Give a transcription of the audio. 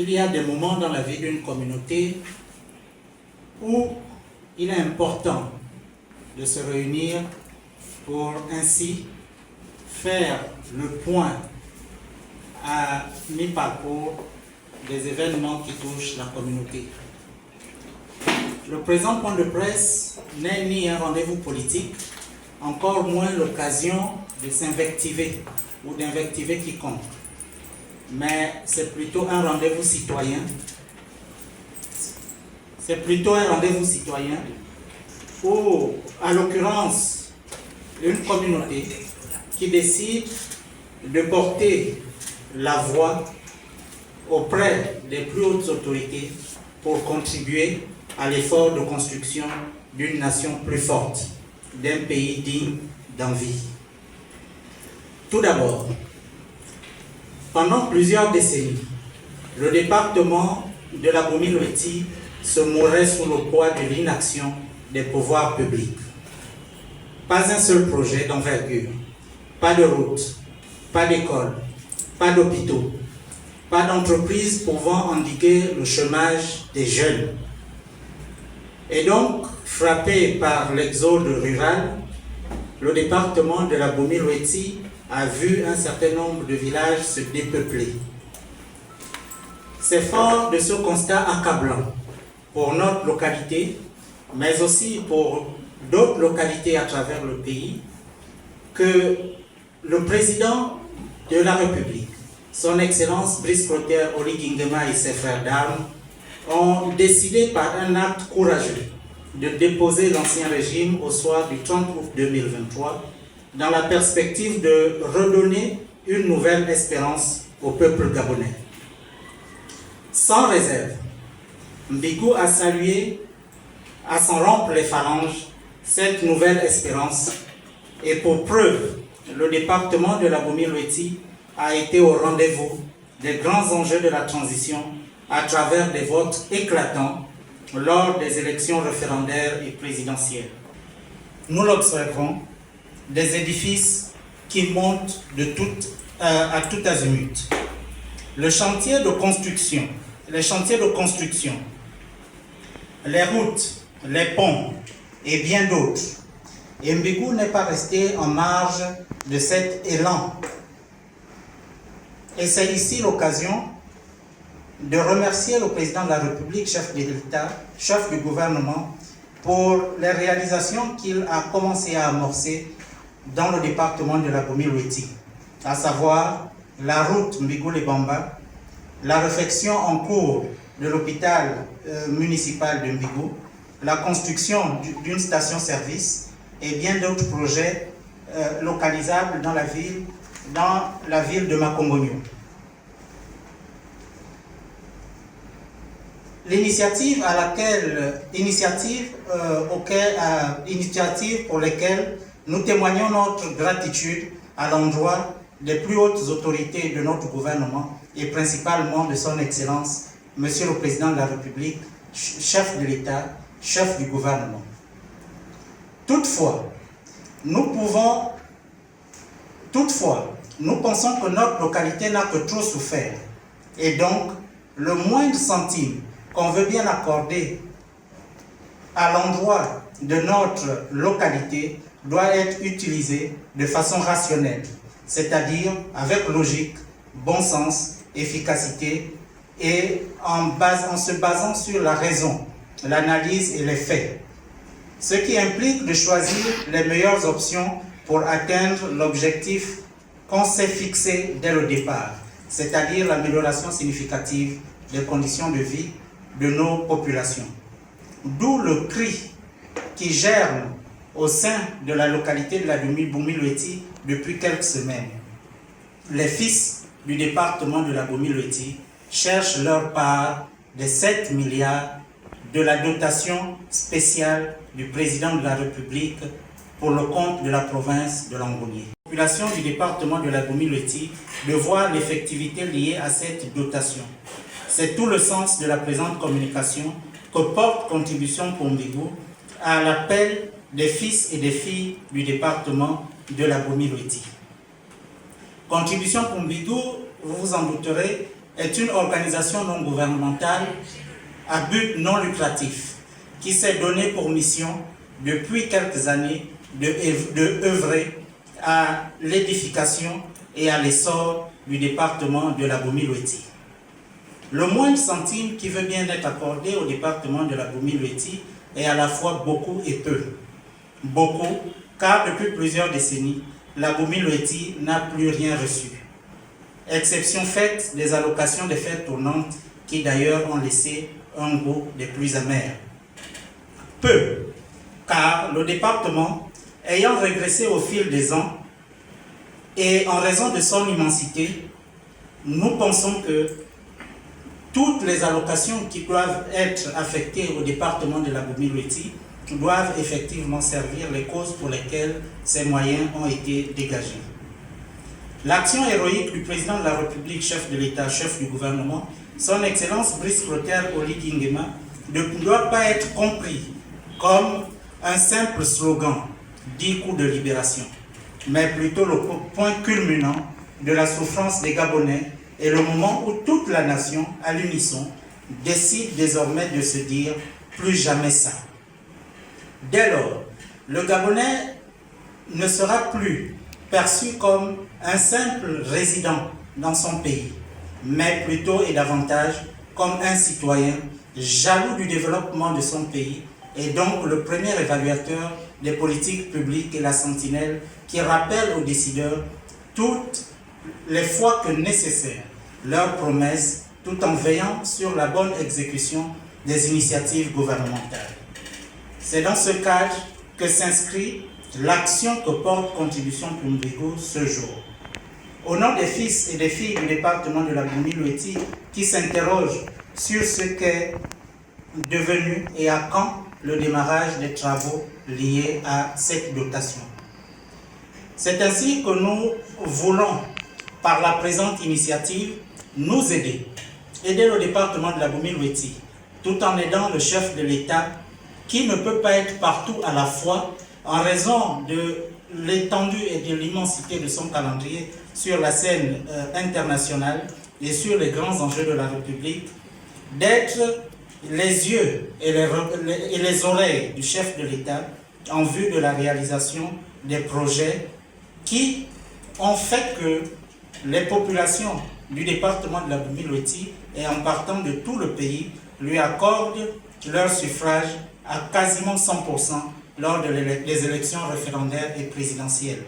il y a des moments dans la vie d'une communauté où il est important de se réunir pour ainsi faire le point à mi-parcours des événements qui touchent la communauté. Le présent point de presse n'est ni un rendez-vous politique, encore moins l'occasion de s'invectiver ou d'invectiver quiconque. Mais c'est plutôt un rendez-vous citoyen. C'est plutôt un rendez-vous citoyen où, à l'occurrence, une communauté qui décide de porter la voix auprès des plus hautes autorités pour contribuer à l'effort de construction d'une nation plus forte, d'un pays digne d'envie. Tout d'abord, pendant plusieurs décennies, le département de la Bomi-Loeti se mourait sous le poids de l'inaction des pouvoirs publics. Pas un seul projet d'envergure, pas de route, pas d'école, pas d'hôpitaux, pas d'entreprise pouvant endiguer le chômage des jeunes. Et donc, frappé par l'exode rural, le département de la Bomi-Loeti a vu un certain nombre de villages se dépeupler. C'est fort de ce constat accablant pour notre localité, mais aussi pour d'autres localités à travers le pays, que le président de la République, son Excellence Brice Clotaire Oligui Nguema et ses frères d'armes, ont décidé par un acte courageux de déposer l'Ancien Régime au soir du 30 août 2023 dans la perspective de redonner une nouvelle espérance au peuple gabonais. Sans réserve, Mbigou a salué, à s'en rompre les phalanges, cette nouvelle espérance, et pour preuve, le département de la Bomi-Loeti a été au rendez-vous des grands enjeux de la transition à travers des votes éclatants lors des élections référendaires et présidentielles. Nous l'observons, des édifices qui montent à tout azimut. Les chantiers de construction, les routes, les ponts et bien d'autres. Et Mbigou n'est pas resté en marge de cet élan. Et c'est ici l'occasion de remercier le président de la République, chef de l'État, chef du gouvernement, pour les réalisations qu'il a commencé à amorcer dans le département de la Bomi-Loeti, à savoir la route Mbigou-les-Bamba, la réfection en cours de l'hôpital municipal de Mbigou, la construction d'une station-service et bien d'autres projets localisables dans la ville de Makongogno. L'initiative pour laquelle nous témoignons notre gratitude à l'endroit des plus hautes autorités de notre gouvernement et principalement de son Excellence, Monsieur le Président de la République, chef de l'État, chef du gouvernement. Toutefois, nous pensons que notre localité n'a que trop souffert et donc le moindre centime qu'on veut bien accorder à l'endroit de notre localité doit être utilisé de façon rationnelle, c'est-à-dire avec logique, bon sens, efficacité et en se basant sur la raison, l'analyse et les faits. Ce qui implique de choisir les meilleures options pour atteindre l'objectif qu'on s'est fixé dès le départ, c'est-à-dire l'amélioration significative des conditions de vie de nos populations. D'où le cri qui germe au sein de la localité de la Bomi-Loeti depuis quelques semaines. Les fils du département de la Bomi-Loeti cherchent leur part des 7 milliards de la dotation spéciale du président de la République pour le compte de la province de Langounié. La population du département de la Bomi-Loeti de voir l'effectivité liée à cette dotation. C'est tout le sens de la présente communication que porte Contribution pour Mbigou à l'appel des fils et des filles du département de la Bomi-Loeti. Contribution pour Mbigou, vous vous en douterez, est une organisation non gouvernementale à but non lucratif qui s'est donné pour mission depuis quelques années de œuvrer à l'édification et à l'essor du département de l'Abomey-le-Weti. Le moindre centime qui veut bien être accordé au département de l'Abomey-le-Weti est à la fois beaucoup et peu. Beaucoup, car depuis plusieurs décennies, l'Abomey-le-Weti n'a plus rien reçu. Exception faite des allocations des fêtes tournantes qui d'ailleurs ont laissé un goût des plus amers. Peu, car le département, ayant régressé au fil des ans et en raison de son immensité, nous pensons que toutes les allocations qui doivent être affectées au département de l'Abomey-le-Weti doivent effectivement servir les causes pour lesquelles ces moyens ont été dégagés. L'action héroïque du président de la République, chef de l'État, chef du gouvernement, son Excellence Brice Clotaire Oligui Nguema, ne doit pas être compris comme un simple slogan, 10 coups de libération, mais plutôt le point culminant de la souffrance des Gabonais et le moment où toute la nation, à l'unisson, décide désormais de se dire « plus jamais ça ». Dès lors, le Gabonais ne sera plus perçu comme un simple résident dans son pays, mais plutôt et davantage comme un citoyen jaloux du développement de son pays et donc le premier évaluateur des politiques publiques et la sentinelle qui rappelle aux décideurs toutes les fois que nécessaire leurs promesses tout en veillant sur la bonne exécution des initiatives gouvernementales. C'est dans ce cadre que s'inscrit l'action que porte Contribution Plumbigo ce jour. Au nom des fils et des filles du département de l'Abomey-le-Weti qui s'interrogent sur ce qu'est devenu et à quand le démarrage des travaux liés à cette dotation. C'est ainsi que nous voulons, par la présente initiative, nous aider le département de l'Abomey-le-Weti, tout en aidant le chef de l'État qui ne peut pas être partout à la fois en raison de l'étendue et de l'immensité de son calendrier sur la scène internationale et sur les grands enjeux de la République, d'être les yeux et les oreilles du chef de l'État en vue de la réalisation des projets qui ont fait que les populations du département de l'Abomey-le-Weti et en partant de tout le pays lui accordent leur suffrage à quasiment 100% lors des élections référendaires et présidentielles.